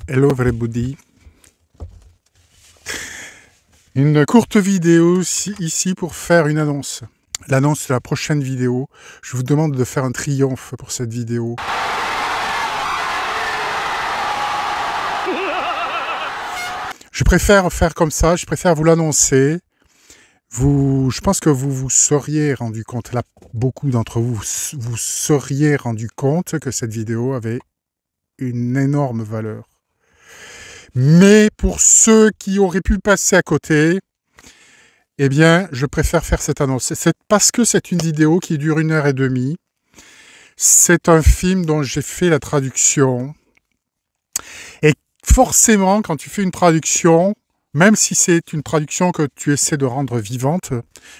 Hello everybody. Une courte vidéo ici pour faire une annonce. L'annonce de la prochaine vidéo. Je vous demande de faire un triomphe pour cette vidéo. Je préfère faire comme ça, je préfère vous l'annoncer. Je pense que vous vous seriez rendu compte, là, beaucoup d'entre vous, vous seriez rendu compte que cette vidéo avait une énorme valeur. Mais pour ceux qui auraient pu passer à côté, eh bien, je préfère faire cette annonce. C'est parce que c'est une vidéo qui dure 1h30. C'est un film dont j'ai fait la traduction. Et forcément, quand tu fais une traduction, même si c'est une traduction que tu essaies de rendre vivante,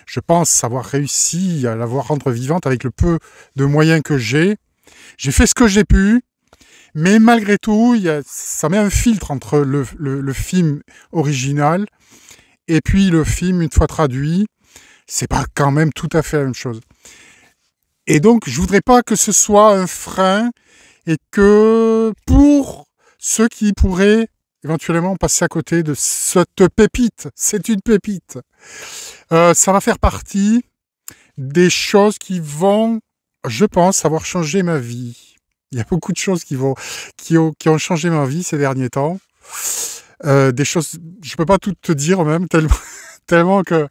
je pense avoir réussi à la rendre vivante avec le peu de moyens que j'ai. J'ai fait ce que j'ai pu. Mais malgré tout, ça met un filtre entre le film original et puis le film, une fois traduit, c'est pas quand même tout à fait la même chose. Et donc, je voudrais pas que ce soit un frein et que pour ceux qui pourraient éventuellement passer à côté de cette pépite, c'est une pépite, ça va faire partie des choses qui vont, je pense, avoir changé ma vie. Il y a beaucoup de choses qui ont changé ma vie ces derniers temps. Des choses, je peux pas tout te dire même, tellement que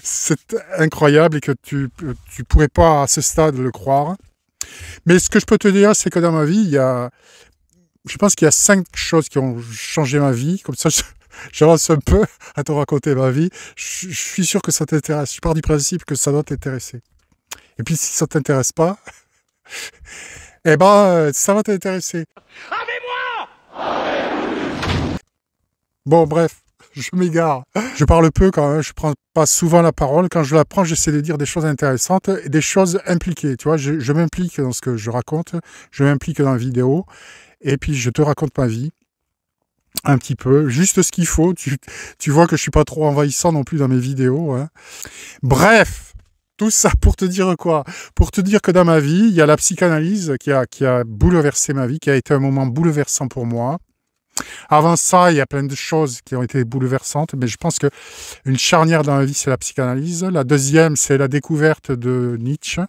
c'est incroyable et que tu pourrais pas à ce stade le croire. Mais ce que je peux te dire, c'est que dans ma vie, je pense qu'il y a 5 choses qui ont changé ma vie. Comme ça, j'avance un peu à te raconter ma vie. Je suis sûr que ça t'intéresse. Je pars du principe que ça doit t'intéresser. Et puis si ça t'intéresse pas, eh ben, ça va t'intéresser. Bon, bref, je m'égare. Je parle peu quand même, je prends pas souvent la parole. Quand je la prends, j'essaie de dire des choses intéressantes et des choses impliquées. Tu vois, je m'implique dans ce que je raconte, je m'implique dans la vidéo et puis je te raconte ma vie. Un petit peu, juste ce qu'il faut. Tu vois que je suis pas trop envahissant non plus dans mes vidéos. Hein. Bref. Tout ça pour te dire quoi? Pour te dire que dans ma vie, il y a la psychanalyse qui a bouleversé ma vie, qui a été un moment bouleversant pour moi. Avant ça, il y a plein de choses qui ont été bouleversantes, mais je pense que une charnière dans ma vie, c'est la psychanalyse. La deuxième, c'est la découverte de Nietzsche.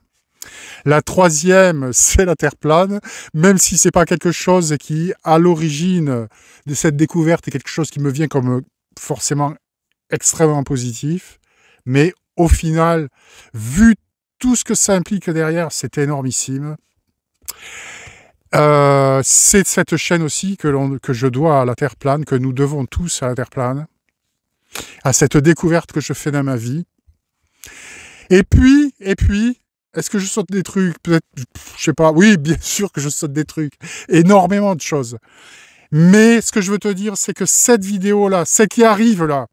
La troisième, c'est la Terre plane, même si c'est pas quelque chose qui, à l'origine de cette découverte, est quelque chose qui me vient comme forcément extrêmement positif, mais au final, vu tout ce que ça implique derrière, c'est énormissime. C'est cette chaîne aussi que je dois à la Terre plane, que nous devons tous à la Terre plane, à cette découverte que je fais dans ma vie. Et puis, est-ce que je saute des trucs? Peut-être, je sais pas. Oui, bien sûr que je saute des trucs. Énormément de choses. Mais ce que je veux te dire, c'est que cette vidéo-là, celle qui arrive là,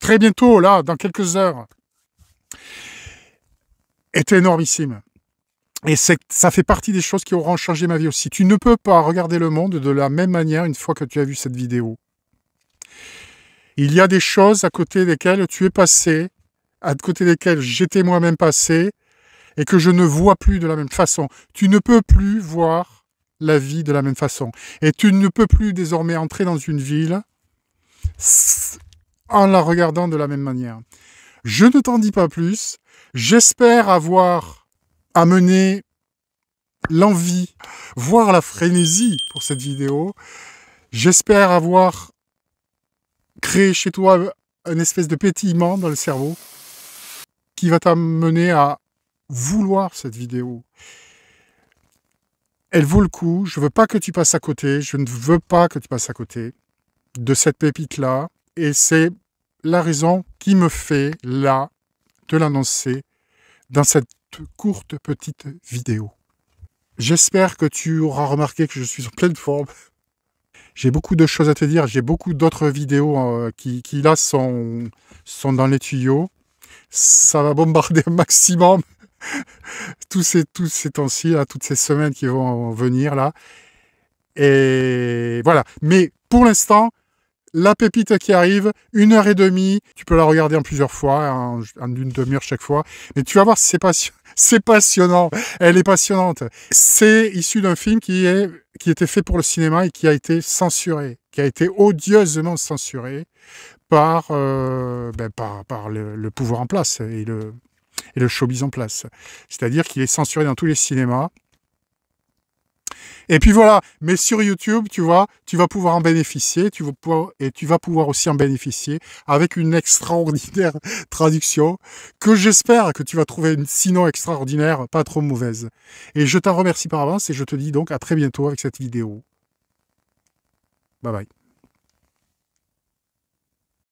très bientôt, là, dans quelques heures, est énormissime. Et ça fait partie des choses qui auront changé ma vie aussi. Tu ne peux pas regarder le monde de la même manière une fois que tu as vu cette vidéo. Il y a des choses à côté desquelles tu es passé, à côté desquelles j'étais moi-même passé, et que je ne vois plus de la même façon. Tu ne peux plus voir la vie de la même façon. Et tu ne peux plus désormais entrer dans une ville en la regardant de la même manière. Je ne t'en dis pas plus. J'espère avoir amené l'envie, voire la frénésie pour cette vidéo. J'espère avoir créé chez toi une espèce de pétillement dans le cerveau qui va t'amener à vouloir cette vidéo. Elle vaut le coup. Je ne veux pas que tu passes à côté. Je ne veux pas que tu passes à côté de cette pépite-là. Et c'est la raison qui me fait, là, de l'annoncer dans cette courte petite vidéo. J'espère que tu auras remarqué que je suis en pleine forme. J'ai beaucoup de choses à te dire. J'ai beaucoup d'autres vidéos qui là, sont dans les tuyaux. Ça va bombarder un maximum tous ces temps-ci, là, toutes ces semaines qui vont venir là. Et voilà. Mais pour l'instant, la pépite qui arrive, 1h30, tu peux la regarder en plusieurs fois, en une demi-heure chaque fois. Mais tu vas voir, c'est passionnant. Elle est passionnante. C'est issu d'un film qui était fait pour le cinéma et qui a été censuré, qui qui a été odieusement censuré par, par le pouvoir en place et le showbiz en place. C'est-à-dire qu'il est censuré dans tous les cinémas. Et puis voilà, mais sur YouTube, tu vois, tu vas pouvoir en bénéficier, tu vas pouvoir aussi en bénéficier avec une extraordinaire traduction que j'espère que tu vas trouver sinon extraordinaire, pas trop mauvaise. Et je t'en remercie par avance et je te dis donc à très bientôt avec cette vidéo. Bye bye.